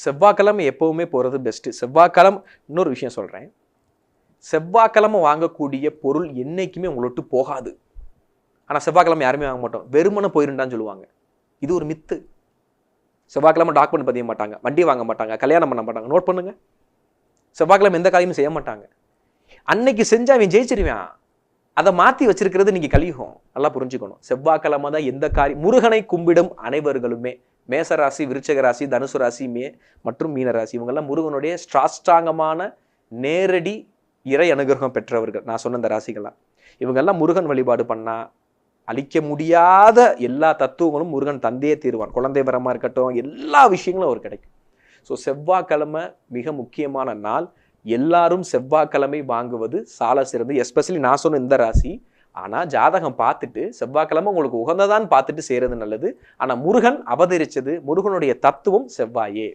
செவ்வாய்க்கிழமை எப்பவுமே போகிறது பெஸ்ட்டு. செவ்வாய்க்கிழமை இன்னொரு விஷயம் சொல்கிறேன், செவ்வாய்க்கிழமை வாங்கக்கூடிய பொருள் என்றைக்குமே உங்களை விட்டு போகாது. ஆனால் செவ்வாய்க்கிழமை யாருமே வாங்க மாட்டோம், வெறுமனை போயிருந்தான்னு சொல்லுவாங்க. இது ஒரு மித்து. செவ்வாய்க்கிழமை டாக்குமெண்ட் பதிய மாட்டாங்க, வண்டி வாங்க மாட்டாங்க, கல்யாணம் பண்ண மாட்டாங்க. நோட் பண்ணுங்க, செவ்வாய்க்கிழமை எந்த காரியமும் செய்ய மாட்டாங்க. அன்னைக்கு செஞ்சா அவன் ஜெயிச்சிருவான். அதை மாற்றி வச்சிருக்கிறது நீங்கள் கலியுகம். நல்லா புரிஞ்சுக்கணும். செவ்வாய்க்கிழமை தான் எந்த காரியம். முருகனை கும்பிடும் அனைவர்களுமே, மேசராசி, விருச்சக ராசி, தனுசு ராசி மற்றும் மீனராசி, இவங்கெல்லாம் முருகனுடைய ஸ்ட்ராங்கமான நேரடி இறை அனுகிரகம் பெற்றவர்கள். நான் சொன்ன இந்த ராசிகள்லாம், இவங்கெல்லாம் முருகன் வழிபாடு பண்ணா அழிக்க முடியாத எல்லா தத்துவங்களும் முருகன் தந்தையே தீர்வான். குழந்தை வரமா இருக்கட்டும், எல்லா விஷயங்களும் அவர் கிடைக்கும். ஸோ செவ்வாய்க்கிழமை மிக முக்கியமான நாள். எல்லாரும் செவ்வாய்க்கிழமை வாங்குவது சால சிறந்து. எஸ்பெஷலி நான் சொன்ன இந்த ராசி. ஆனால் ஜாதகம் பார்த்துட்டு செவ்வாய்க்கிழமை உங்களுக்கு உகந்ததான்னு பார்த்துட்டு செய்கிறது நல்லது. ஆனால் முருகன் அவதரித்தது, முருகனுடைய தத்துவம் செவ்வாயே.